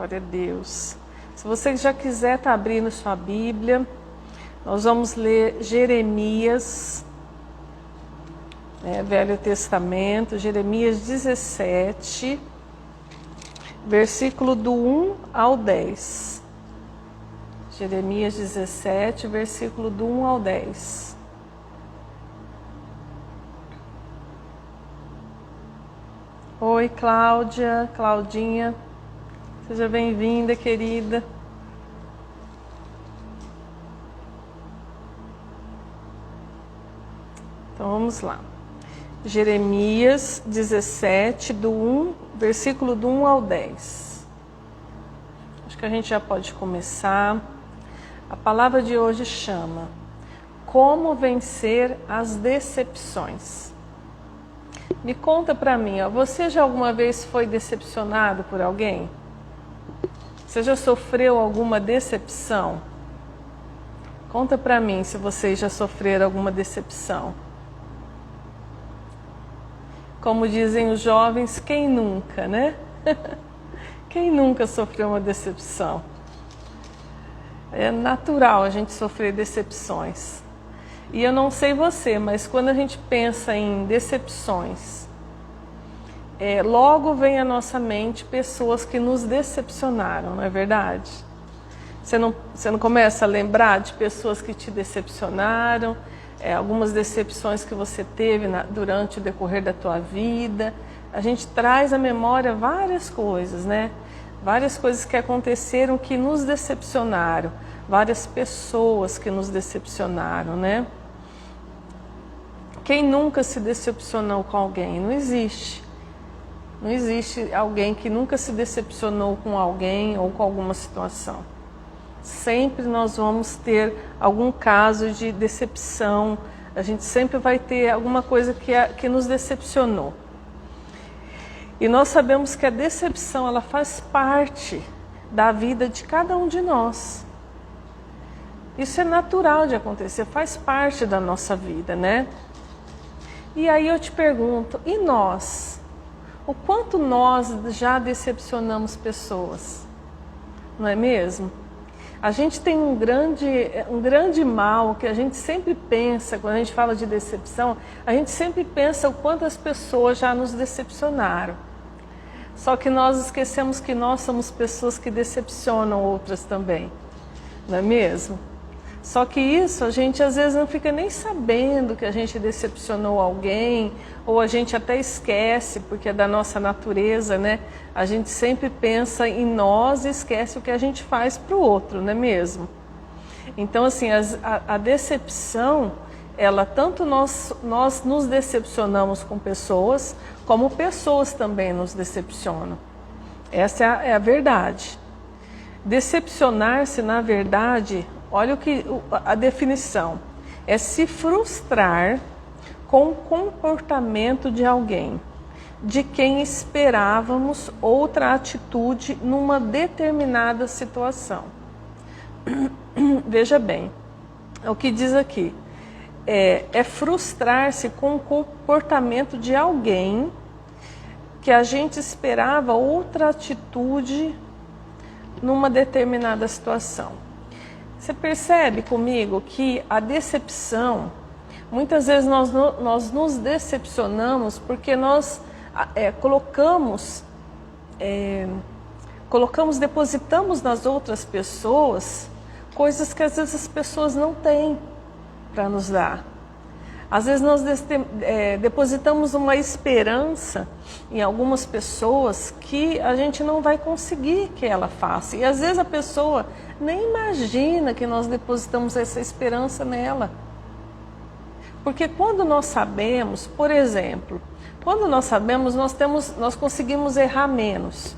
Glória a Deus. Se você já quiser estar abrindo sua Bíblia, nós vamos ler Jeremias, Velho Testamento, Jeremias 17, versículo do 1 ao 10. Jeremias 17, versículo do 1 ao 10. Oi, Cláudia, Claudinha, seja bem-vinda, querida. Então vamos lá. Jeremias 17, versículo do 1 ao 10. Acho que a gente já pode começar. A palavra de hoje chama Como Vencer as Decepções. Me conta pra mim, você já alguma vez foi decepcionado por alguém? Você já sofreu alguma decepção? Conta pra mim se vocês já sofreram alguma decepção. Como dizem os jovens, quem nunca, né? Quem nunca sofreu uma decepção? É natural a gente sofrer decepções. E eu não sei você, mas quando a gente pensa em decepções, logo vem à nossa mente pessoas que nos decepcionaram, não é verdade? Você não começa a lembrar de pessoas que te decepcionaram, algumas decepções que você teve durante o decorrer da tua vida. A gente traz à memória várias coisas, né? Várias coisas que aconteceram que nos decepcionaram, várias pessoas que nos decepcionaram, né? Quem nunca se decepcionou com alguém? Não existe. Não existe alguém que nunca se decepcionou com alguém ou com alguma situação. Sempre nós vamos ter algum caso de decepção, a gente sempre vai ter alguma coisa que nos decepcionou. E nós sabemos que a decepção, ela faz parte da vida de cada um de nós. Isso é natural de acontecer, faz parte da nossa vida, né? E aí eu te pergunto, e nós? O quanto nós já decepcionamos pessoas? Não é mesmo? A gente tem um grande mal que a gente sempre pensa, quando a gente fala de decepção, a gente sempre pensa o quanto as pessoas já nos decepcionaram. Só que nós esquecemos que nós somos pessoas que decepcionam outras também, não é mesmo? Só que isso a gente às vezes não fica nem sabendo que a gente decepcionou alguém, ou a gente até esquece, porque é da nossa natureza, né? A gente sempre pensa em nós e esquece o que a gente faz para o outro, não é mesmo? Então, assim, a decepção, ela tanto nós nos decepcionamos com pessoas, como pessoas também nos decepcionam. Essa é a verdade. Decepcionar-se, na verdade, olha a definição, é se frustrar com o comportamento de alguém, de quem esperávamos outra atitude numa determinada situação. Veja bem, o que diz aqui, é frustrar-se com o comportamento de alguém que a gente esperava outra atitude numa determinada situação. Você percebe comigo que a decepção, muitas vezes nós nos decepcionamos porque nós depositamos nas outras pessoas coisas que às vezes as pessoas não têm para nos dar. Às vezes nós depositamos uma esperança em algumas pessoas que a gente não vai conseguir que ela faça. E às vezes a pessoa nem imagina que nós depositamos essa esperança nela. Porque quando nós sabemos, por exemplo, quando nós sabemos, nós conseguimos errar menos.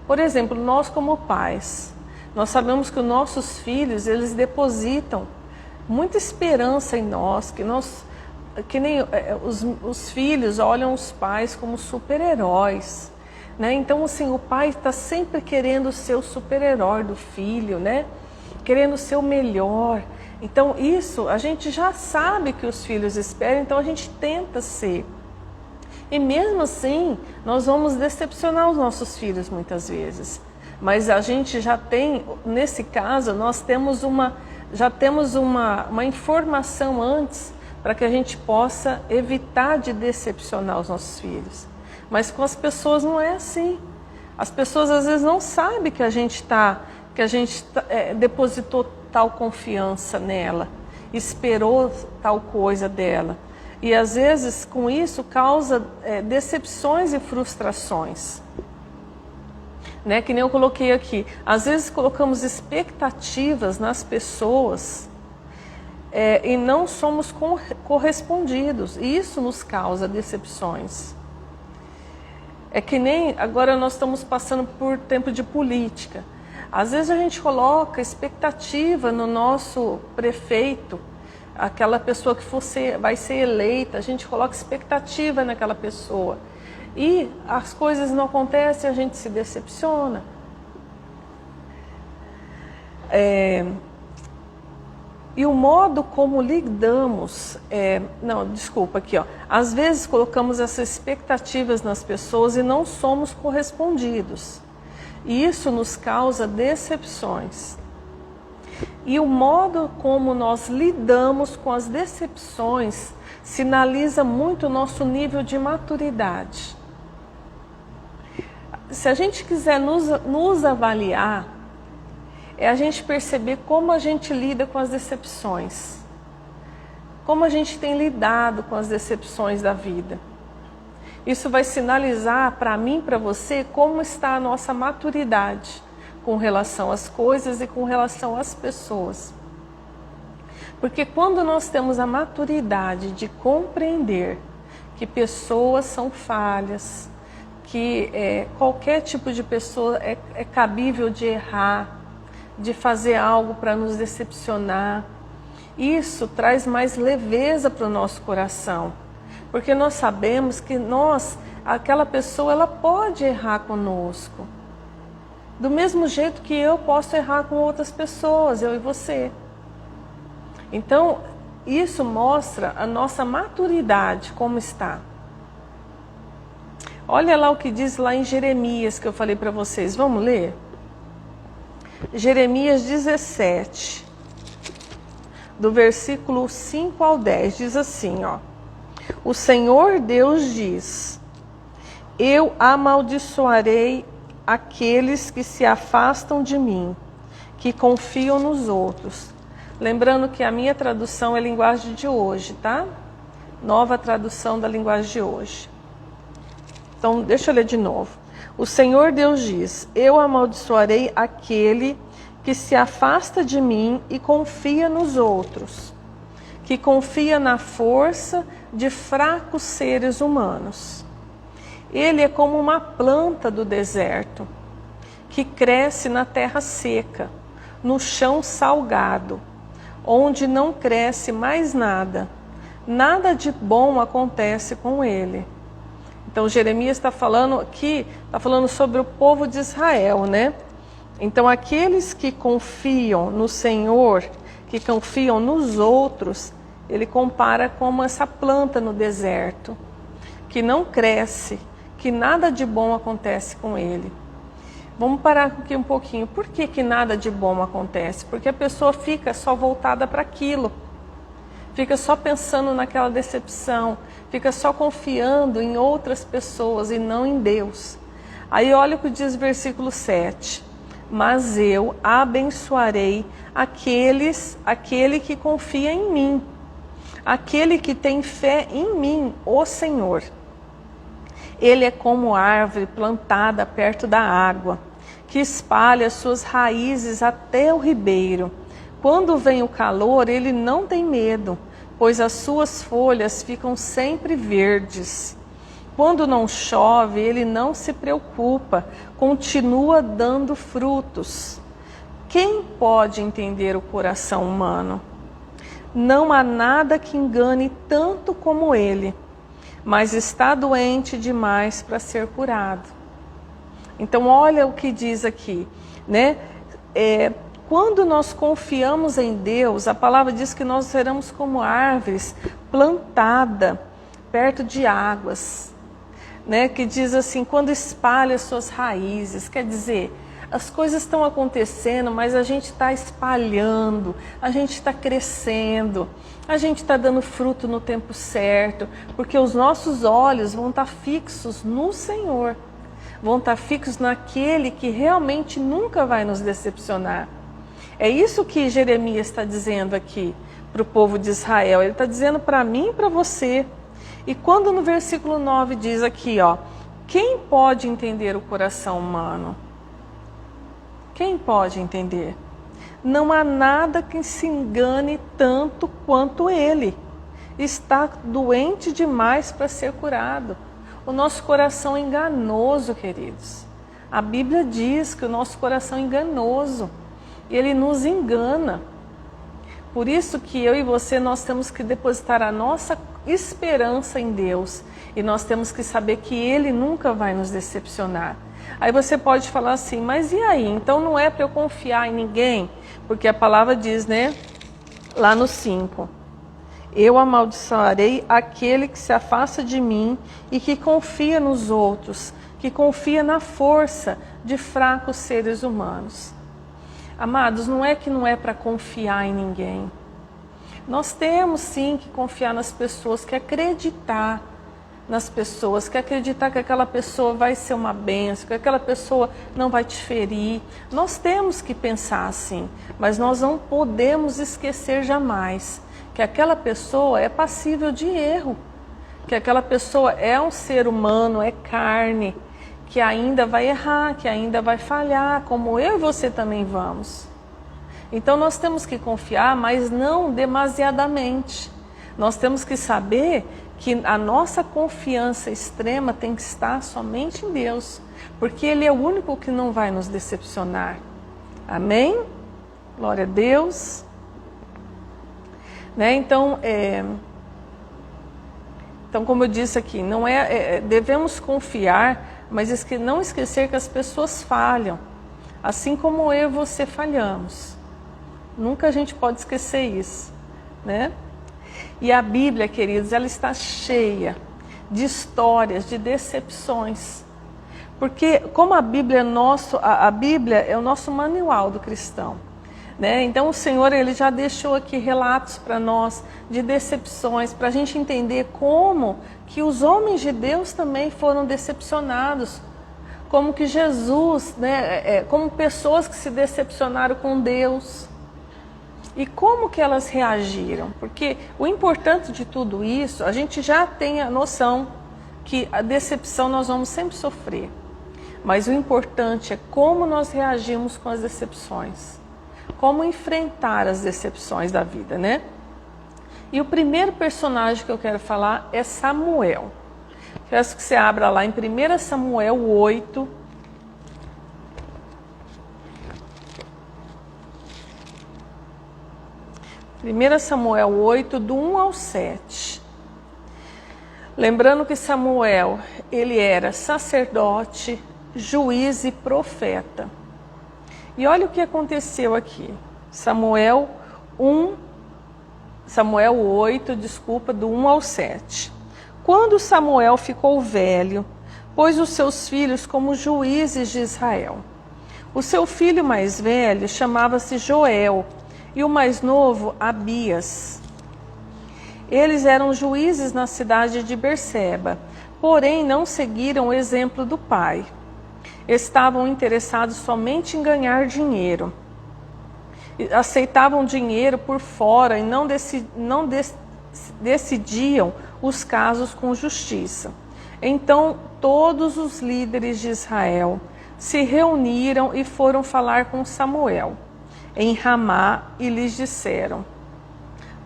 Por exemplo, nós como pais, nós sabemos que os nossos filhos, eles depositam muita esperança em nós, que nem os filhos olham os pais como super-heróis, né? Então, assim, o pai está sempre querendo ser o super-herói do filho, né? Querendo ser o melhor. Então, isso a gente já sabe que os filhos esperam, então a gente tenta ser. E mesmo assim, nós vamos decepcionar os nossos filhos muitas vezes. Mas a gente já tem, nesse caso, nós já temos uma informação antes para que a gente possa evitar de decepcionar os nossos filhos. Mas com as pessoas não é assim. As pessoas às vezes não sabem que a gente depositou tal confiança nela, esperou tal coisa dela. E às vezes com isso causa decepções e frustrações. Né? Que nem eu coloquei aqui. Às vezes colocamos expectativas nas pessoas e não somos correspondidos. E isso nos causa decepções. É que nem agora nós estamos passando por tempo de política. Às vezes a gente coloca expectativa no nosso prefeito, aquela pessoa que vai ser eleita, a gente coloca expectativa naquela pessoa. E as coisas não acontecem, a gente se decepciona. E o modo como lidamos... Às vezes colocamos essas expectativas nas pessoas e não somos correspondidos. E isso nos causa decepções. E o modo como nós lidamos com as decepções sinaliza muito o nosso nível de maturidade. Se a gente quiser nos avaliar, é a gente perceber como a gente lida com as decepções. Como a gente tem lidado com as decepções da vida. Isso vai sinalizar para mim, para você, como está a nossa maturidade com relação às coisas e com relação às pessoas. Porque quando nós temos a maturidade de compreender que pessoas são falhas, que qualquer tipo de pessoa é cabível de errar, de fazer algo para nos decepcionar, isso traz mais leveza para o nosso coração. Porque nós sabemos que aquela pessoa, ela pode errar conosco. Do mesmo jeito que eu posso errar com outras pessoas, eu e você. Então, isso mostra a nossa maturidade, como está. Olha lá o que diz lá em Jeremias, que eu falei para vocês. Vamos ler? Jeremias 17, do versículo 5 ao 10, diz assim, ó. O Senhor Deus diz: eu amaldiçoarei aqueles que se afastam de mim, que confiam nos outros. Lembrando que a minha tradução é linguagem de hoje, tá? Nova tradução da linguagem de hoje. Então, deixa eu ler de novo. O Senhor Deus diz: eu amaldiçoarei aquele que se afasta de mim e confia nos outros, que confia na força de fracos seres humanos. Ele é como uma planta do deserto, que cresce na terra seca, no chão salgado, onde não cresce mais nada. Nada de bom acontece com ele. Então Jeremias está falando aqui, está falando sobre o povo de Israel, né? Então aqueles que confiam no Senhor, que confiam nos outros, ele compara como essa planta no deserto, que não cresce, que nada de bom acontece com ele. Vamos parar aqui um pouquinho. Por que nada de bom acontece? Porque a pessoa fica só voltada para aquilo. Fica só pensando naquela decepção. Fica só confiando em outras pessoas e não em Deus. Aí olha o que diz o versículo 7. Mas eu abençoarei aquele que confia em mim. Aquele que tem fé em mim, o Senhor. Ele é como árvore plantada perto da água, que espalha suas raízes até o ribeiro. Quando vem o calor, ele não tem medo, pois as suas folhas ficam sempre verdes. Quando não chove, ele não se preocupa, continua dando frutos. Quem pode entender o coração humano? Não há nada que engane tanto como ele, mas está doente demais para ser curado. Então olha o que diz aqui, né? Quando nós confiamos em Deus, a palavra diz que nós seremos como árvores plantada perto de águas, né? Que diz assim, quando espalha suas raízes, quer dizer, as coisas estão acontecendo, mas a gente está espalhando, a gente está crescendo, a gente está dando fruto no tempo certo, porque os nossos olhos vão estar fixos no Senhor, vão estar fixos naquele que realmente nunca vai nos decepcionar. É isso que Jeremias está dizendo aqui para o povo de Israel. Ele está dizendo para mim e para você. E quando no versículo 9 diz aqui, ó, quem pode entender o coração humano? Quem pode entender? Não há nada que se engane tanto quanto ele. Está doente demais para ser curado. O nosso coração é enganoso, queridos. A Bíblia diz que o nosso coração é enganoso. Ele nos engana. Por isso que eu e você, nós temos que depositar a nossa esperança em Deus. E nós temos que saber que Ele nunca vai nos decepcionar. Aí você pode falar assim, mas e aí? Então não é para eu confiar em ninguém? Porque a palavra diz, né? Lá no 5. Eu amaldiçoarei aquele que se afasta de mim e que confia nos outros, que confia na força de fracos seres humanos. Amados, não é que não é para confiar em ninguém. Nós temos sim que confiar nas pessoas, que acreditar nas pessoas, que acreditar que aquela pessoa vai ser uma bênção, que aquela pessoa não vai te ferir. Nós temos que pensar assim, mas nós não podemos esquecer jamais que aquela pessoa é passível de erro, que aquela pessoa é um ser humano, é carne, que ainda vai errar, que ainda vai falhar, como eu e você também vamos. Então nós temos que confiar, mas não demasiadamente. Nós temos que saber que a nossa confiança extrema tem que estar somente em Deus, porque Ele é o único que não vai nos decepcionar. Amém? Glória a Deus. Né? Então, como eu disse aqui, devemos confiar, mas não esquecer que as pessoas falham, assim como eu e você falhamos. Nunca a gente pode esquecer isso, né? E a Bíblia, queridos, ela está cheia de histórias, de decepções. Porque como a Bíblia é o nosso manual do cristão, né? Então o Senhor, Ele já deixou aqui relatos para nós de decepções, para a gente entender como que os homens de Deus também foram decepcionados. Como que Jesus, né? Como pessoas que se decepcionaram com Deus. E como que elas reagiram? Porque o importante de tudo isso, a gente já tem a noção que a decepção nós vamos sempre sofrer. Mas o importante é como nós reagimos com as decepções. Como enfrentar as decepções da vida, né? E o primeiro personagem que eu quero falar é Samuel. Peço que você abra lá em 1 Samuel 8. 1 Samuel 8, do 1 ao 7. Lembrando que Samuel, ele era sacerdote, juiz e profeta. E olha o que aconteceu aqui. Samuel 8, do 1 ao 7. Quando Samuel ficou velho, pôs os seus filhos como juízes de Israel. O seu filho mais velho chamava-se Joel, e o mais novo, Abias. Eles eram juízes na cidade de Berseba, porém não seguiram o exemplo do pai. Estavam interessados somente em ganhar dinheiro. Aceitavam dinheiro por fora e não decidiam os casos com justiça. Então todos os líderes de Israel se reuniram e foram falar com Samuel em Ramá e lhes disseram: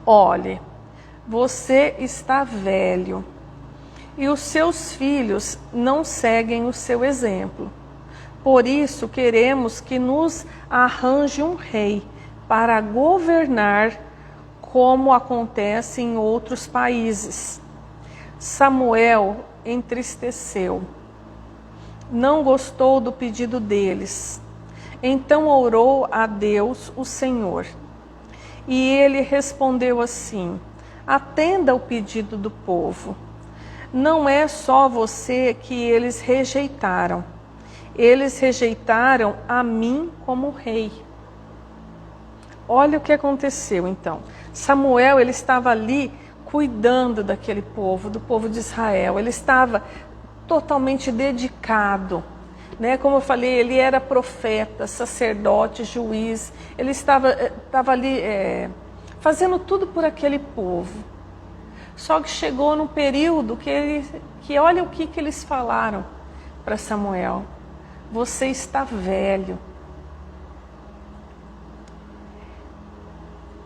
olhe, você está velho e os seus filhos não seguem o seu exemplo. Por isso queremos que nos arranje um rei para governar como acontece em outros países. Samuel entristeceu, não gostou do pedido deles. Então orou a Deus, o Senhor. E ele respondeu assim: atenda ao pedido do povo. Não é só você que eles rejeitaram. eles rejeitaram a mim como rei. Olha o que aconteceu então. Samuel, ele estava ali cuidando daquele povo, do povo de Israel. Ele estava totalmente dedicado, né? Como eu falei, ele era profeta, sacerdote, juiz. Ele estava ali fazendo tudo por aquele povo. Só que chegou num período que olha o que eles falaram para Samuel. Você está velho.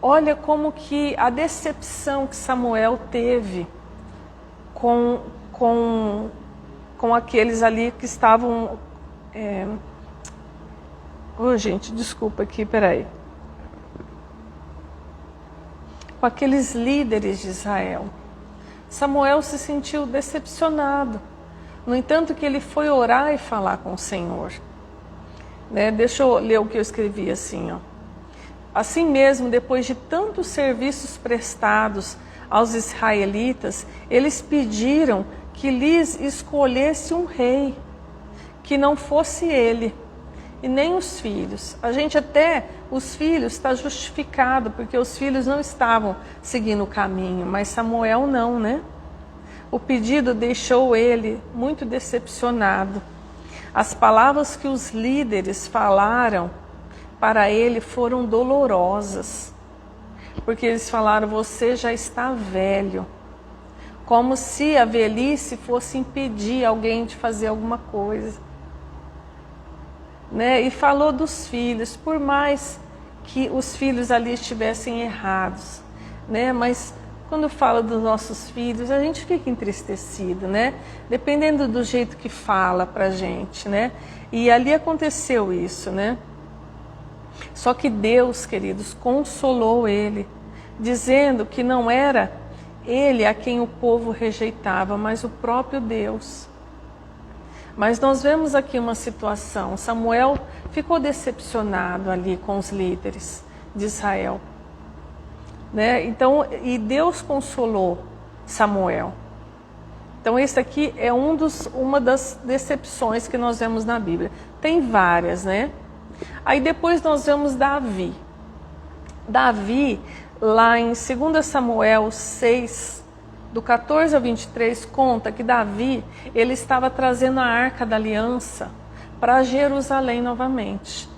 Olha como que a decepção que Samuel teve com aqueles ali que estavam... gente, desculpa aqui, peraí. Com aqueles líderes de Israel. Samuel se sentiu decepcionado. No entanto, que ele foi orar e falar com o Senhor. Né? Deixa eu ler o que eu escrevi assim, ó. Assim mesmo, depois de tantos serviços prestados aos israelitas, eles pediram que lhes escolhesse um rei, que não fosse ele, e nem os filhos. Os filhos está justificado, porque os filhos não estavam seguindo o caminho, mas Samuel não, né? O pedido deixou ele muito decepcionado. As palavras que os líderes falaram para ele foram dolorosas, porque eles falaram: você já está velho, como se a velhice fosse impedir alguém de fazer alguma coisa, né? E falou dos filhos, por mais que os filhos ali estivessem errados, né? Mas quando fala dos nossos filhos, a gente fica entristecido, né? Dependendo do jeito que fala pra gente, né? E ali aconteceu isso, né? Só que Deus, queridos, consolou ele, dizendo que não era ele a quem o povo rejeitava, mas o próprio Deus. Mas nós vemos aqui uma situação. Samuel ficou decepcionado ali com os líderes de Israel, né? Então, e Deus consolou Samuel. Então, esse aqui é uma das decepções que nós vemos na Bíblia. Tem várias, né? Aí depois nós vemos Davi. Davi, lá em 2 Samuel 6, do 14 ao 23, conta que Davi, ele estava trazendo a Arca da Aliança para Jerusalém novamente.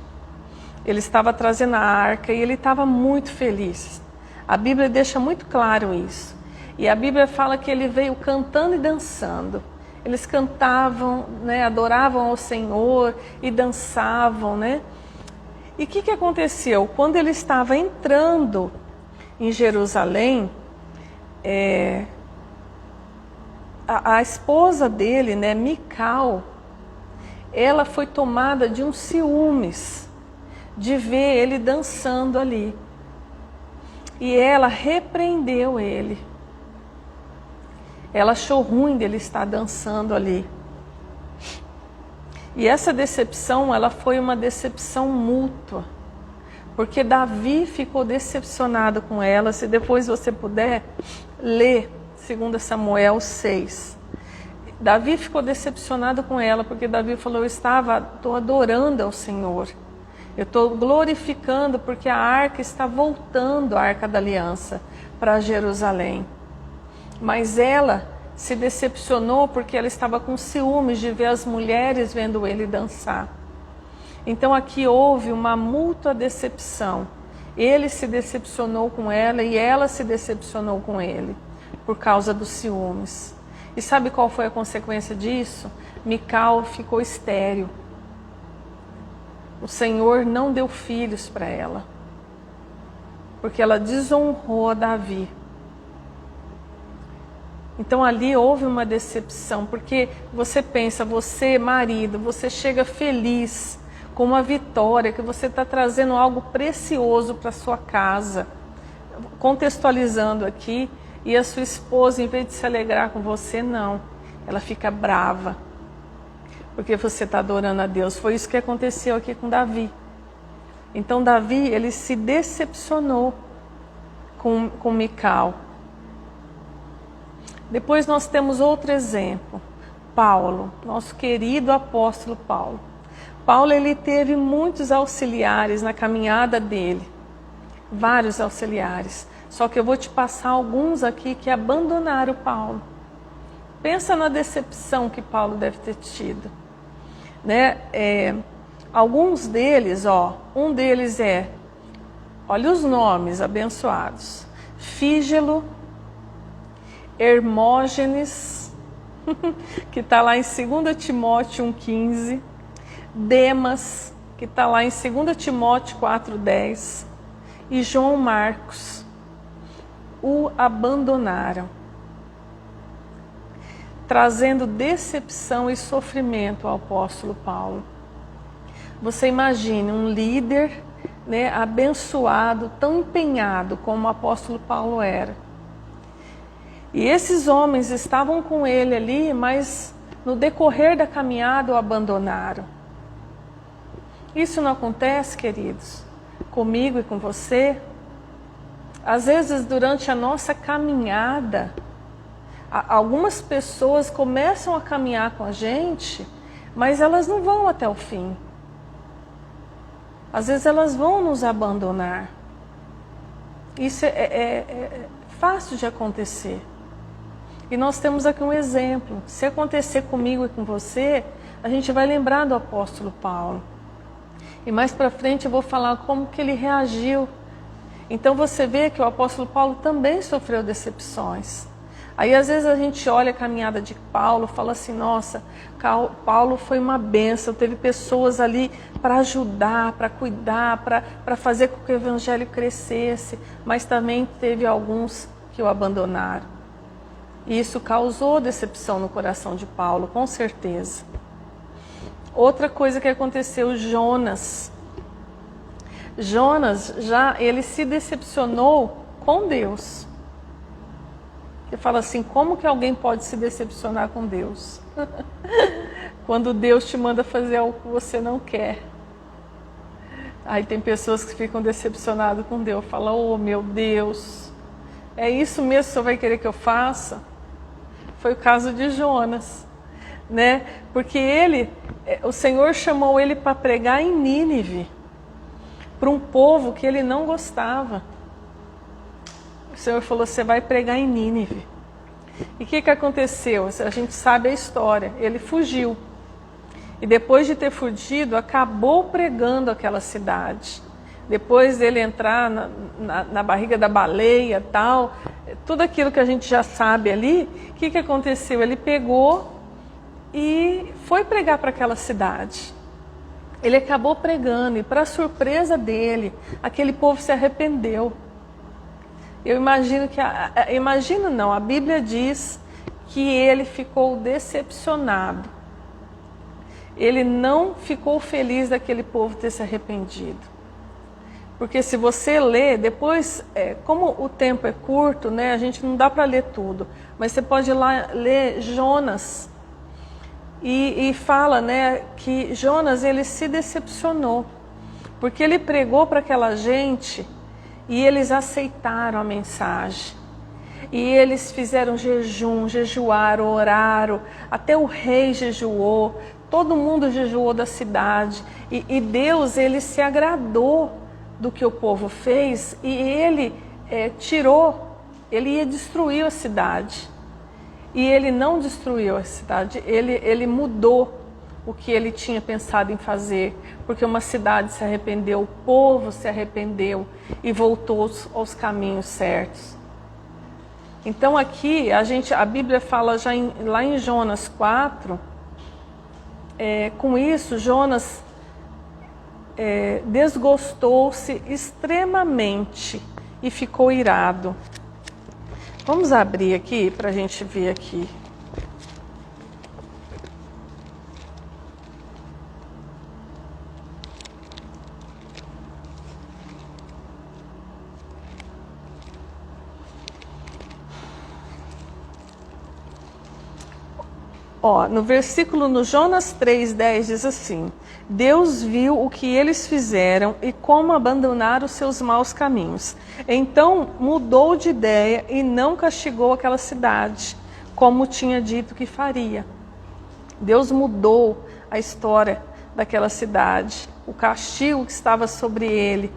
Ele estava trazendo a Arca e ele estava muito feliz. A Bíblia deixa muito claro isso. E a Bíblia fala que ele veio cantando e dançando. Eles cantavam, né, adoravam ao Senhor e dançavam, né? E o que aconteceu? Quando ele estava entrando em Jerusalém, a esposa dele, né, Mical, ela foi tomada de um ciúmes de ver ele dançando ali. E ela repreendeu ele. Ela achou ruim dele estar dançando ali. E essa decepção, ela foi uma decepção mútua. Porque Davi ficou decepcionado com ela. Se depois você puder ler 2 Samuel 6. Davi ficou decepcionado com ela, porque Davi falou: eu estou adorando ao Senhor. Eu estou glorificando, porque a arca está voltando, a Arca da Aliança, para Jerusalém. Mas ela se decepcionou porque ela estava com ciúmes de ver as mulheres vendo ele dançar. Então aqui houve uma mútua decepção. Ele se decepcionou com ela e ela se decepcionou com ele, por causa dos ciúmes. E sabe qual foi a consequência disso? Mical ficou estéril. O Senhor não deu filhos para ela, porque ela desonrou a Davi. Então ali houve uma decepção, porque você pensa, você marido, você chega feliz com uma vitória, que você está trazendo algo precioso para sua casa, contextualizando aqui, e a sua esposa, em vez de se alegrar com você, não, ela fica brava, porque você está adorando a Deus. Foi isso que aconteceu aqui com Davi. Então Davi, ele se decepcionou com Mical. Depois nós temos outro exemplo, Paulo, nosso querido apóstolo Paulo. Paulo, ele teve muitos auxiliares na caminhada dele, vários auxiliares. Só que eu vou te passar alguns aqui que abandonaram Paulo. Pensa na decepção que Paulo deve ter tido, né? Alguns deles, um deles olha os nomes abençoados: Fígelo, Hermógenes, que está lá em 2 Timóteo 1,15, Demas, que está lá em 2 Timóteo 4,10, e João Marcos o abandonaram, trazendo decepção e sofrimento ao apóstolo Paulo. Você imagine um líder, né, abençoado, tão empenhado como o apóstolo Paulo era. E esses homens estavam com ele ali, mas no decorrer da caminhada o abandonaram. Isso não acontece, queridos, comigo e com você? Às vezes, durante a nossa caminhada, algumas pessoas começam a caminhar com a gente, mas elas não vão até o fim. Às vezes elas vão nos abandonar. Isso é fácil de acontecer. E nós temos aqui um exemplo. Se acontecer comigo e com você, a gente vai lembrar do apóstolo Paulo. E mais para frente eu vou falar como que ele reagiu. Então você vê que o apóstolo Paulo também sofreu decepções. Aí às vezes a gente olha a caminhada de Paulo, fala assim: nossa, Paulo foi uma bênção, teve pessoas ali para ajudar, para cuidar, para fazer com que o evangelho crescesse, mas também teve alguns que o abandonaram. E isso causou decepção no coração de Paulo, com certeza. Outra coisa que aconteceu, Jonas, ele se decepcionou com Deus. Você fala assim: como que alguém pode se decepcionar com Deus? Quando Deus te manda fazer algo que você não quer. Aí tem pessoas que ficam decepcionadas com Deus, falam: oh meu Deus, é isso mesmo que o Senhor vai querer que eu faça? Foi o caso de Jonas, né? Porque o Senhor chamou ele para pregar em Nínive, para um povo que ele não gostava. O Senhor falou: você vai pregar em Nínive. E o que aconteceu? A gente sabe a história. Ele fugiu. E depois de ter fugido, acabou pregando aquela cidade. Depois dele entrar na barriga da baleia, tal, tudo aquilo que a gente já sabe ali, o que aconteceu? Ele pegou e foi pregar para aquela cidade. Ele acabou pregando e, para surpresa dele, aquele povo se arrependeu. Eu imagino a Bíblia diz que ele ficou decepcionado. Ele não ficou feliz daquele povo ter se arrependido. Porque se você ler, depois, como o tempo é curto, né, a gente não dá para ler tudo, mas você pode ir lá ler Jonas. E fala, né, que Jonas, ele se decepcionou, porque ele pregou para aquela gente e eles aceitaram a mensagem. E eles fizeram jejum, jejuaram, oraram, até o rei jejuou, todo mundo jejuou da cidade. E Deus, ele se agradou do que o povo fez e ele ele ia destruir a cidade. E ele não destruiu a cidade, ele mudou o que ele tinha pensado em fazer, porque uma cidade se arrependeu, o povo se arrependeu e voltou aos caminhos certos. Então aqui a Bíblia fala lá em Jonas 4, com isso Jonas desgostou-se extremamente e ficou irado. Vamos abrir aqui para a gente ver aqui. No Jonas 3,10 diz assim: Deus viu o que eles fizeram e como abandonaram os seus maus caminhos. Então mudou de ideia e não castigou aquela cidade, como tinha dito que faria. Deus mudou a história daquela cidade. O castigo que estava sobre eles,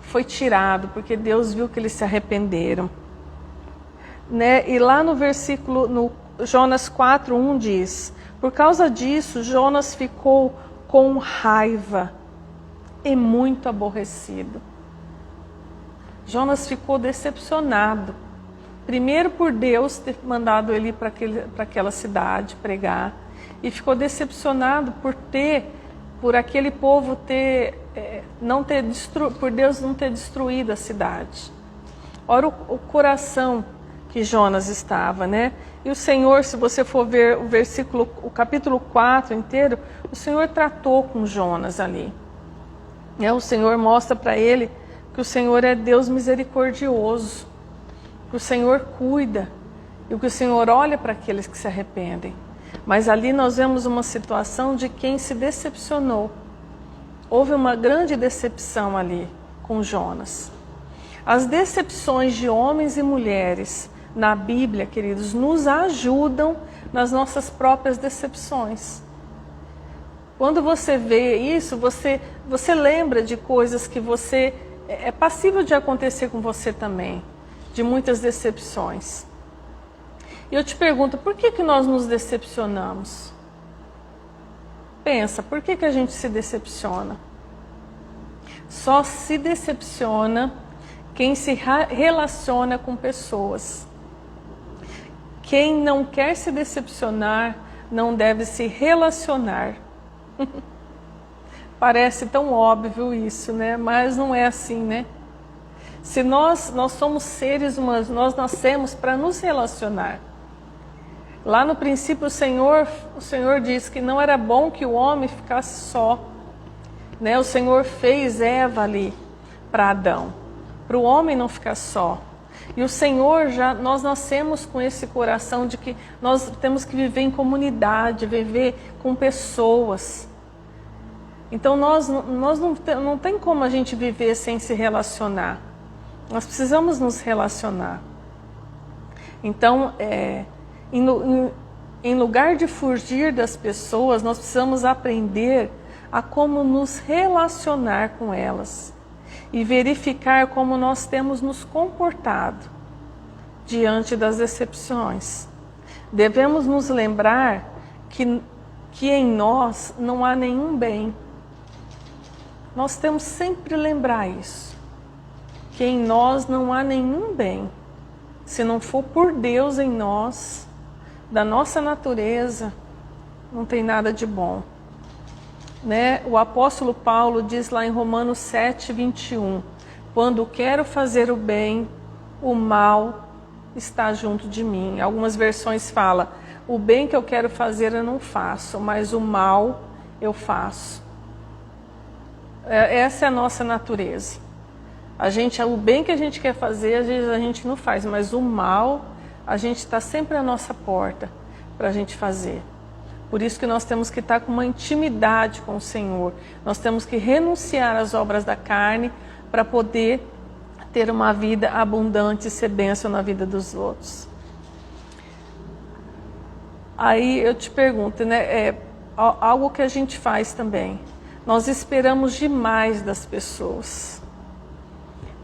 foi tirado, porque Deus viu que eles se arrependeram. Né? E lá no versículo, no Jonas 4:1 diz: por causa disso, Jonas ficou com raiva e muito aborrecido. Jonas ficou decepcionado. Primeiro por Deus ter mandado ele para aquela cidade pregar, e ficou decepcionado por aquele povo por Deus não ter destruído a cidade. Olha o coração que Jonas estava, né? E o Senhor, se você for ver o capítulo 4 inteiro, o Senhor tratou com Jonas ali. O Senhor mostra para ele que o Senhor é Deus misericordioso, que o Senhor cuida e que o Senhor olha para aqueles que se arrependem. Mas ali nós vemos uma situação de quem se decepcionou. Houve uma grande decepção ali com Jonas. As decepções de homens e mulheres na Bíblia, queridos, nos ajudam nas nossas próprias decepções. Quando você vê isso, você lembra de coisas que é passível de acontecer com você também, de muitas decepções. E eu te pergunto, por que nós nos decepcionamos? Pensa, por que a gente se decepciona? Só se decepciona quem se relaciona com pessoas. Quem não quer se decepcionar, não deve se relacionar. Parece tão óbvio isso, né? Mas não é assim, né? Se nós somos seres humanos, nós nascemos para nos relacionar. Lá no princípio o Senhor disse que não era bom que o homem ficasse só. Né? O Senhor fez Eva ali para Adão, para o homem não ficar só. E o Senhor, nós nascemos com esse coração de que nós temos que viver em comunidade, viver com pessoas. Então nós não tem como a gente viver sem se relacionar. Nós precisamos nos relacionar. Então, em lugar de fugir das pessoas, nós precisamos aprender a como nos relacionar com elas e verificar como nós temos nos comportado diante das decepções. Devemos nos lembrar que em nós não há nenhum bem. Nós temos sempre lembrar isso, que em nós não há nenhum bem. Se não for por Deus em nós, da nossa natureza, não tem nada de bom. Né? O apóstolo Paulo diz lá em Romanos 7:21, quando quero fazer o bem, o mal está junto de mim. Algumas versões falam, o bem que eu quero fazer eu não faço, mas o mal eu faço. Essa é a nossa natureza. O bem que a gente quer fazer, às vezes a gente não faz, mas o mal, a gente está sempre à nossa porta para a gente fazer. Por isso que nós temos que estar com uma intimidade com o Senhor. Nós temos que renunciar às obras da carne para poder ter uma vida abundante e ser bênção na vida dos outros. Aí eu te pergunto, né? Algo que a gente faz também. Nós esperamos demais das pessoas.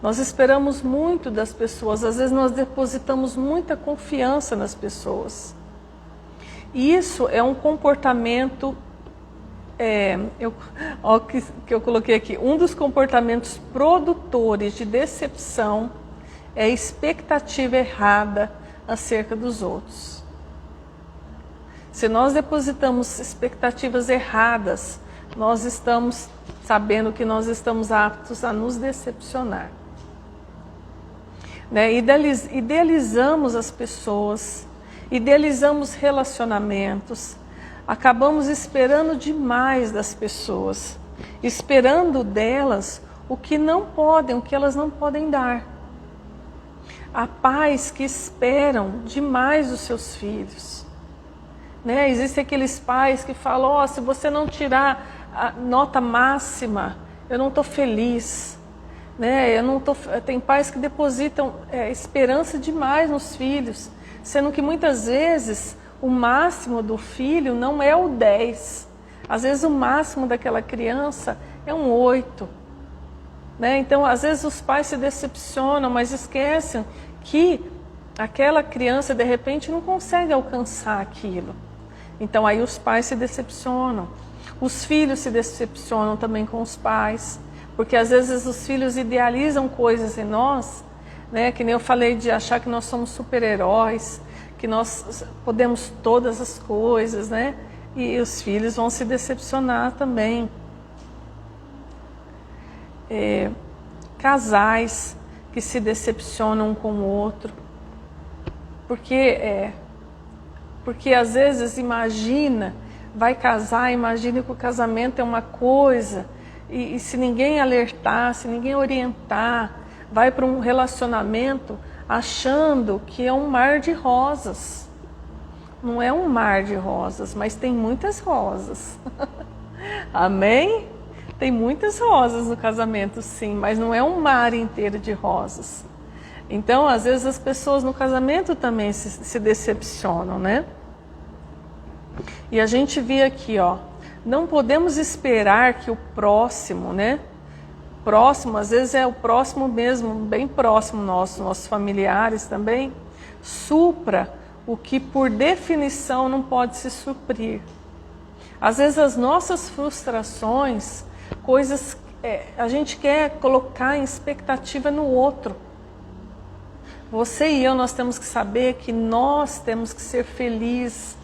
Nós esperamos muito das pessoas. Às vezes nós depositamos muita confiança nas pessoas. E isso é um comportamento, que eu coloquei aqui, um dos comportamentos produtores de decepção é a expectativa errada acerca dos outros. Se nós depositamos expectativas erradas, nós estamos sabendo que nós estamos aptos a nos decepcionar. Né? Idealizamos as pessoas, idealizamos relacionamentos, acabamos esperando demais das pessoas, esperando delas o que elas não podem dar. Há pais que esperam demais dos seus filhos. Né? Existem aqueles pais que falam, se você não tirar a nota máxima, eu não estou feliz. Né? Tem pais que depositam esperança demais nos filhos, sendo que muitas vezes o máximo do filho não é o 10. Às vezes o máximo daquela criança é um 8. Né? Então, às vezes os pais se decepcionam, mas esquecem que aquela criança, de repente, não consegue alcançar aquilo. Então, aí os pais se decepcionam. Os filhos se decepcionam também com os pais, porque às vezes os filhos idealizam coisas em nós, né? Que nem eu falei de achar que nós somos super-heróis, que nós podemos todas as coisas, né? E os filhos vão se decepcionar também. Casais que se decepcionam um com o outro, porque às vezes vai casar, imagina que o casamento é uma coisa, e se ninguém alertar, se ninguém orientar, vai para um relacionamento achando que é um mar de rosas. Não é um mar de rosas, mas tem muitas rosas. Amém? Tem muitas rosas no casamento, sim, mas não é um mar inteiro de rosas. Então, às vezes, as pessoas no casamento também se decepcionam, né? E a gente vê aqui, ó, não podemos esperar que o próximo, né? Próximo, às vezes é o próximo mesmo, bem próximo nosso, nossos familiares também, supra o que por definição não pode se suprir. Às vezes as nossas frustrações, coisas, a gente quer colocar em expectativa no outro. Você e eu, nós temos que saber que nós temos que ser felizes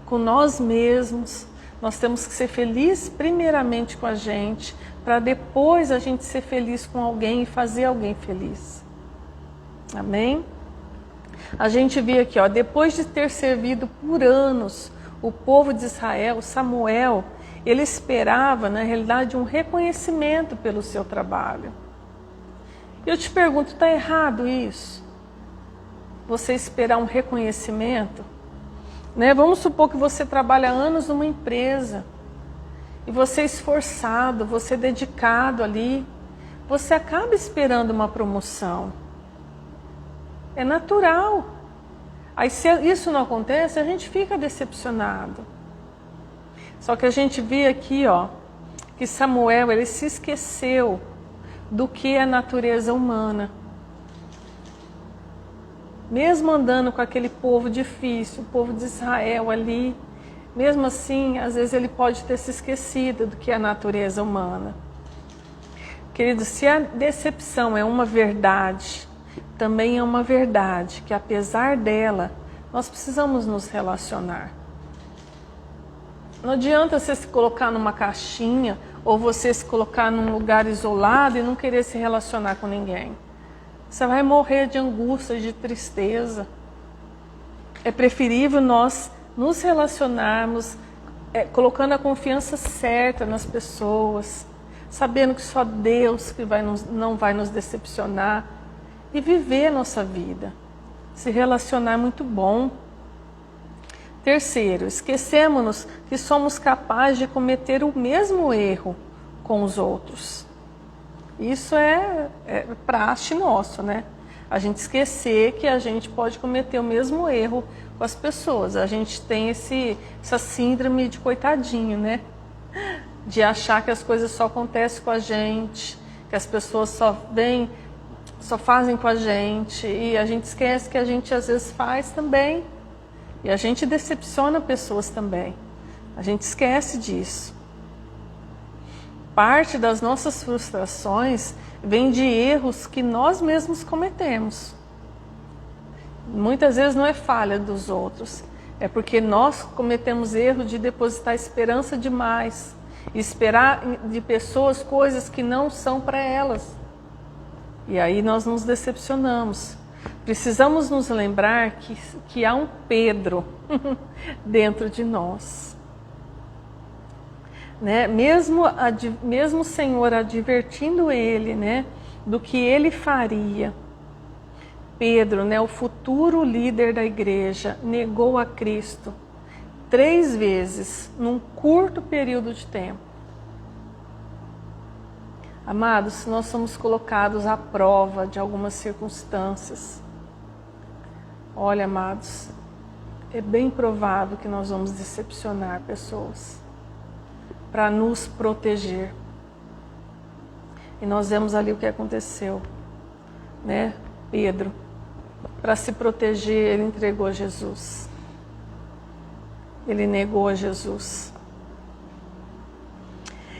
com nós mesmos. Nós temos que ser felizes primeiramente com a gente, para depois a gente ser feliz com alguém e fazer alguém feliz. Amém? A gente vê aqui, ó, depois de ter servido por anos o povo de Israel, Samuel, ele esperava, na realidade, um reconhecimento pelo seu trabalho. Eu te pergunto, está errado isso? Você esperar um reconhecimento? Né? Vamos supor que você trabalha anos numa empresa e você é esforçado, você é dedicado ali, você acaba esperando uma promoção. É natural. Aí se isso não acontece, a gente fica decepcionado. Só que a gente vê aqui, ó, que Samuel, ele se esqueceu do que é a natureza humana. Mesmo andando com aquele povo difícil, o povo de Israel ali, mesmo assim, às vezes ele pode ter se esquecido do que é a natureza humana. Querido, se a decepção é uma verdade, também é uma verdade que, apesar dela, nós precisamos nos relacionar. Não adianta você se colocar numa caixinha ou você se colocar num lugar isolado e não querer se relacionar com ninguém. Você vai morrer de angústia, de tristeza. É preferível nós nos relacionarmos, colocando a confiança certa nas pessoas, sabendo que só Deus que não vai nos decepcionar, e viver a nossa vida. Se relacionar é muito bom. Terceiro, esquecemos-nos que somos capazes de cometer o mesmo erro com os outros. Isso é praxe nosso, né? A gente esquecer que a gente pode cometer o mesmo erro com as pessoas. A gente tem essa síndrome de coitadinho, né? De achar que as coisas só acontecem com a gente, que as pessoas só fazem com a gente, e a gente esquece que a gente às vezes faz também. E a gente decepciona pessoas também. A gente esquece disso. Parte das nossas frustrações vem de erros que nós mesmos cometemos. Muitas vezes não é falha dos outros, é porque nós cometemos erro de depositar esperança demais, esperar de pessoas coisas que não são para elas. E aí nós nos decepcionamos. Precisamos nos lembrar que há um Pedro dentro de nós. Né? Mesmo o Senhor advertindo ele, né, do que ele faria, Pedro, né, o futuro líder da igreja, negou a Cristo 3 vezes num curto período de tempo. Amados, se nós somos colocados à prova de algumas circunstâncias, olha, amados, é bem provável que nós vamos decepcionar pessoas. para nos proteger. E nós vemos ali o que aconteceu, né? Pedro, para se proteger, ele entregou a Jesus. Ele negou a Jesus.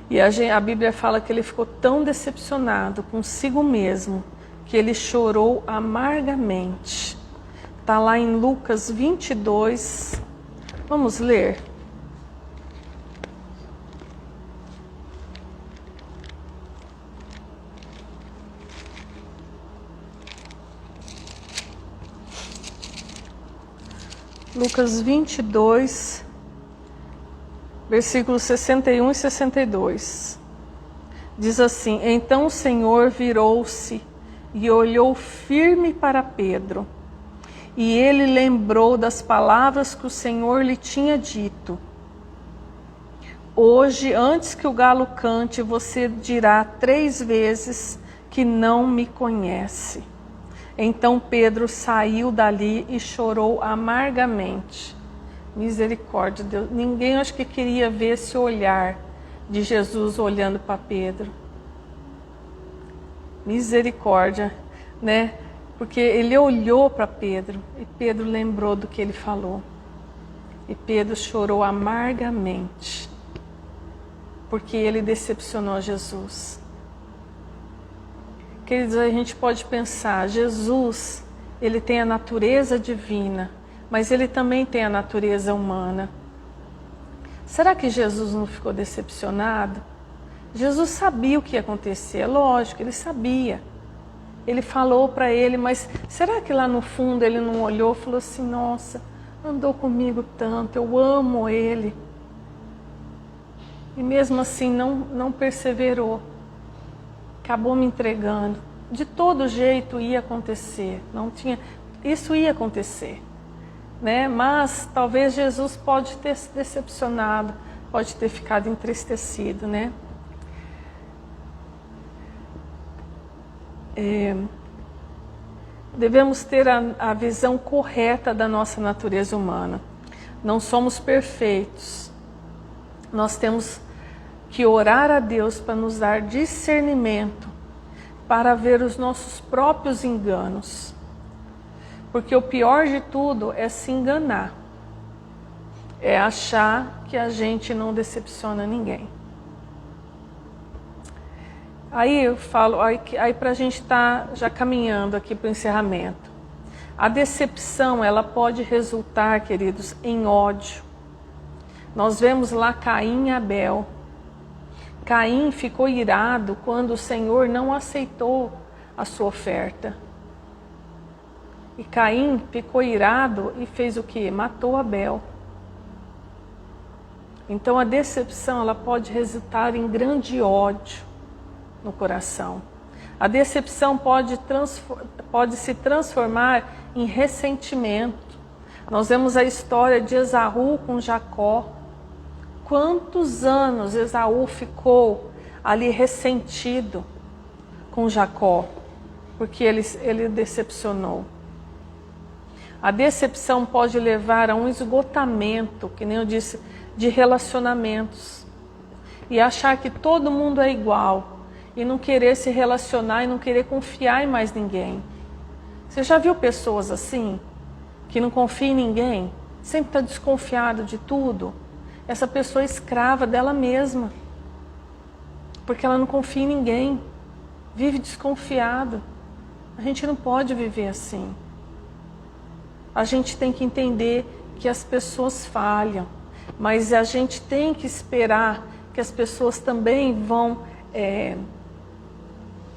E a Bíblia fala que ele ficou tão decepcionado consigo mesmo, que ele chorou amargamente. Está lá em Lucas 22. Vamos ler? Lucas 22, versículos 61 e 62. Diz assim: Então o Senhor virou-se e olhou firme para Pedro. E ele lembrou das palavras que o Senhor lhe tinha dito: Hoje, antes que o galo cante, você dirá 3 vezes que não me conhece. Então Pedro saiu dali e chorou amargamente. Misericórdia, Deus. Ninguém acho que queria ver esse olhar de Jesus olhando para Pedro. Misericórdia, né? Porque ele olhou para Pedro e Pedro lembrou do que ele falou. E Pedro chorou amargamente, porque ele decepcionou Jesus. Queridos, a gente pode pensar, Jesus, ele tem a natureza divina, mas ele também tem a natureza humana. Será que Jesus não ficou decepcionado? Jesus sabia o que ia acontecer, lógico, ele sabia. Ele falou para ele, mas será que lá no fundo ele não olhou e falou assim: nossa, andou comigo tanto, eu amo ele. E mesmo assim não perseverou. Acabou me entregando. De todo jeito ia acontecer. Isso ia acontecer, né? Mas talvez Jesus pode ter se decepcionado, pode ter ficado entristecido, né? Devemos ter a visão correta da nossa natureza humana. Não somos perfeitos. Nós temos que orar a Deus para nos dar discernimento, para ver os nossos próprios enganos. Porque o pior de tudo é se enganar. É achar que a gente não decepciona ninguém. Aí eu falo, aí para a gente estar já caminhando aqui para o encerramento. A decepção, ela pode resultar, queridos, em ódio. Nós vemos lá Caim e Abel. Caim ficou irado quando o Senhor não aceitou a sua oferta. E Caim ficou irado e fez o quê? Matou Abel. Então a decepção, ela pode resultar em grande ódio no coração. A decepção pode se transformar em ressentimento. Nós vemos a história de Esaú com Jacó. Quantos anos Esaú ficou ali ressentido com Jacó, porque ele decepcionou. A decepção pode levar a um esgotamento, que nem eu disse, de relacionamentos. E achar que todo mundo é igual. E não querer se relacionar e não querer confiar em mais ninguém. Você já viu pessoas assim? Que não confia em ninguém? Sempre está desconfiado de tudo? Essa pessoa é escrava dela mesma. Porque ela não confia em ninguém. Vive desconfiado. A gente não pode viver assim. A gente tem que entender que as pessoas falham. Mas a gente tem que esperar que as pessoas também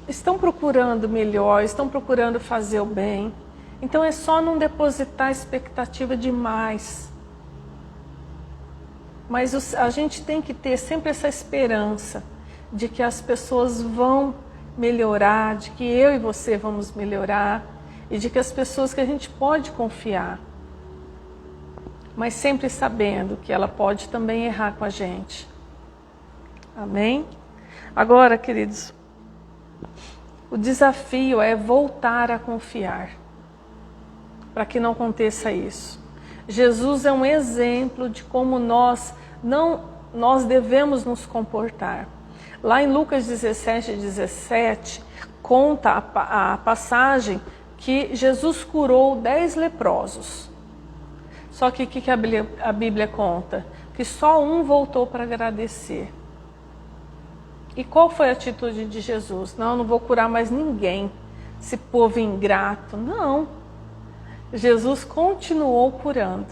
estão procurando melhor, estão procurando fazer o bem. Então é só não depositar expectativa demais. Mas a gente tem que ter sempre essa esperança de que as pessoas vão melhorar, de que eu e você vamos melhorar e de que as pessoas que a gente pode confiar. Mas sempre sabendo que ela pode também errar com a gente. Amém? Agora, queridos, o desafio é voltar a confiar, para que não aconteça isso. Jesus é um exemplo de como nós não nós devemos nos comportar. Lá em Lucas 17, conta a passagem que Jesus curou 10 leprosos. Só que o que a Bíblia conta? Que só um voltou para agradecer. E qual foi a atitude de Jesus? Não, não vou curar mais ninguém, esse povo ingrato. Não. Jesus continuou curando.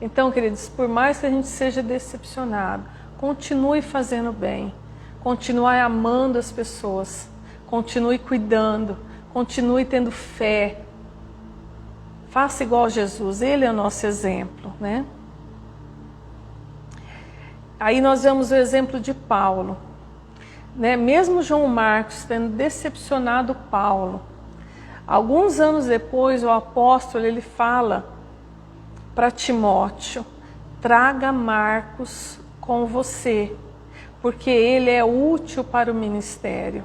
Então, queridos, por mais que a gente seja decepcionado, continue fazendo bem, continue amando as pessoas, continue cuidando, continue tendo fé. Faça igual a Jesus, Ele é o nosso exemplo, né? Aí nós vemos o exemplo de Paulo, né? Mesmo João Marcos tendo decepcionado Paulo, alguns anos depois o apóstolo ele fala para Timóteo: traga Marcos com você, porque ele é útil para o ministério.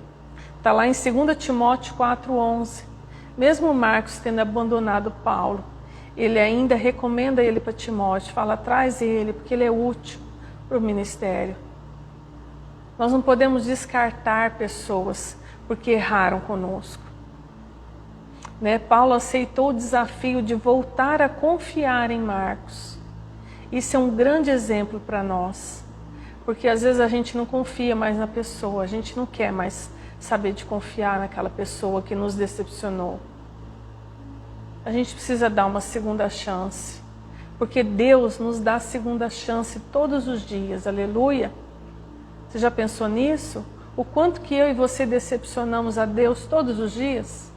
Está lá em 2 Timóteo 4:11. Mesmo Marcos tendo abandonado Paulo, ele ainda recomenda ele para Timóteo, fala: traz ele, porque ele é útil para o ministério. Nós não podemos descartar pessoas porque erraram conosco. Né? Paulo aceitou o desafio de voltar a confiar em Marcos. Isso é um grande exemplo para nós, porque às vezes a gente não confia mais na pessoa, a gente não quer mais saber de confiar naquela pessoa que nos decepcionou. A gente precisa dar uma segunda chance, porque Deus nos dá segunda chance todos os dias, aleluia. Você já pensou nisso? O quanto que eu e você decepcionamos a Deus todos os dias?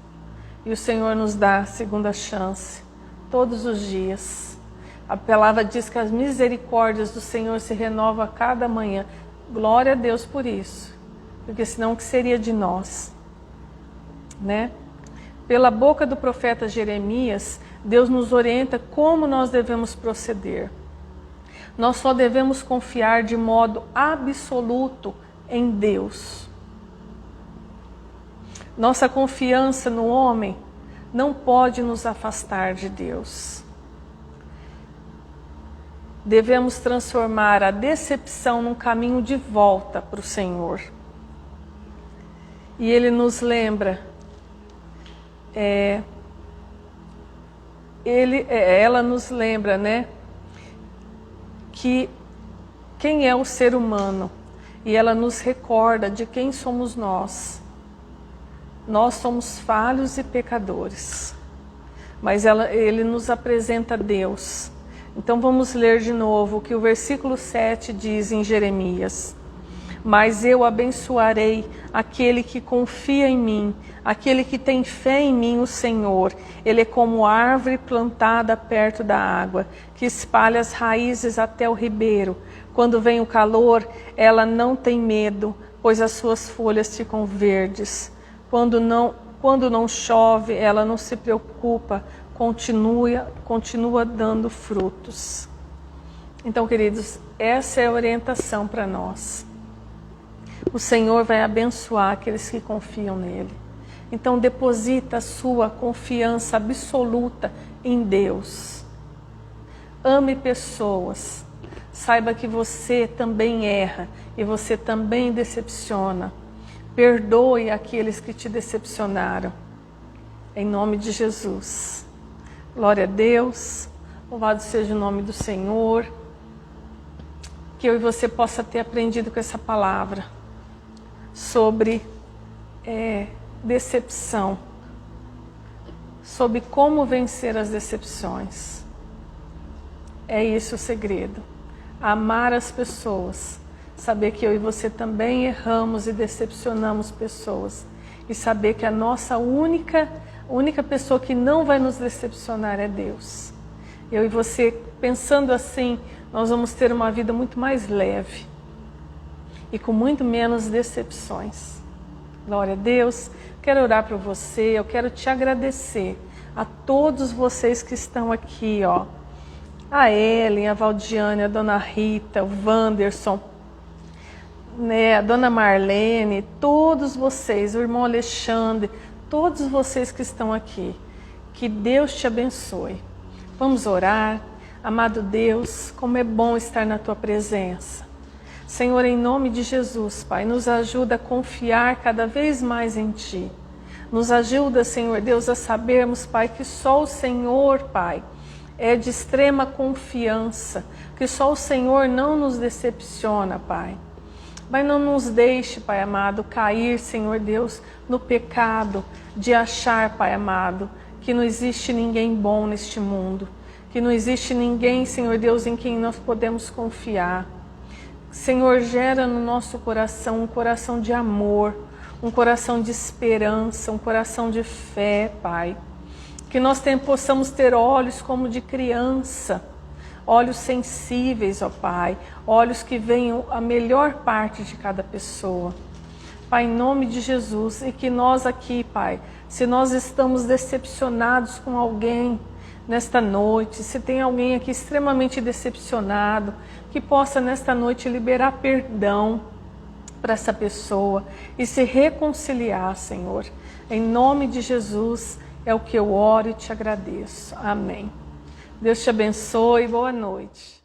E o Senhor nos dá segunda chance todos os dias. A palavra diz que as misericórdias do Senhor se renovam a cada manhã. Glória a Deus por isso, porque senão o que seria de nós, né? Pela boca do profeta Jeremias, Deus nos orienta como nós devemos proceder. Nós só devemos confiar de modo absoluto em Deus. Nossa confiança no homem não pode nos afastar de Deus. Devemos transformar a decepção num caminho de volta para o Senhor. E Ele nos lembra, ela nos lembra, né, que quem é o ser humano, e ela nos recorda de quem somos nós. Nós somos falhos e pecadores, mas ele nos apresenta Deus. Então vamos ler de novo o que o versículo 7 diz em Jeremias: mas eu abençoarei aquele que confia em mim, aquele que tem fé em mim, o Senhor. Ele é como árvore plantada perto da água, que espalha as raízes até o ribeiro. Quando vem o calor, ela não tem medo, pois as suas folhas ficam verdes. Quando não chove, ela não se preocupa, continua dando frutos. Então, queridos, essa é a orientação para nós. O Senhor vai abençoar aqueles que confiam nele. Então, deposita a sua confiança absoluta em Deus. Ame pessoas. Saiba que você também erra e você também decepciona. Perdoe aqueles que te decepcionaram. Em nome de Jesus. Glória a Deus. Louvado seja o nome do Senhor. Que eu e você possa ter aprendido com essa palavra sobre decepção, sobre como vencer as decepções. É isso o segredo. Amar as pessoas, saber que eu e você também erramos e decepcionamos pessoas, e saber que a nossa única pessoa que não vai nos decepcionar é Deus. Eu e você, pensando assim, nós vamos ter uma vida muito mais leve e com muito menos decepções. Glória a Deus. Quero orar para você, eu quero te agradecer a todos vocês que estão aqui, ó. A Ellen, a Valdiane, a Dona Rita, o Wanderson, né, a Dona Marlene, todos vocês, o irmão Alexandre, todos vocês que estão aqui. Que Deus te abençoe. Vamos orar. Amado Deus, como é bom estar na Tua presença. Senhor, em nome de Jesus, Pai, nos ajuda a confiar cada vez mais em Ti. Nos ajuda, Senhor Deus, a sabermos, Pai, que só o Senhor, Pai, é de extrema confiança, que só o Senhor não nos decepciona, Pai. Mas não nos deixe, Pai amado, cair, Senhor Deus, no pecado de achar, Pai amado, que não existe ninguém bom neste mundo, que não existe ninguém, Senhor Deus, em quem nós podemos confiar. Senhor, gera no nosso coração um coração de amor, um coração de esperança, um coração de fé, Pai. Que nós possamos ter olhos como de criança, olhos sensíveis, ó Pai, olhos que veem a melhor parte de cada pessoa. Pai, em nome de Jesus, e que nós aqui, Pai, se nós estamos decepcionados com alguém nesta noite, se tem alguém aqui extremamente decepcionado, que possa nesta noite liberar perdão para essa pessoa e se reconciliar, Senhor. Em nome de Jesus é o que eu oro e te agradeço. Amém. Deus te abençoe. Boa noite.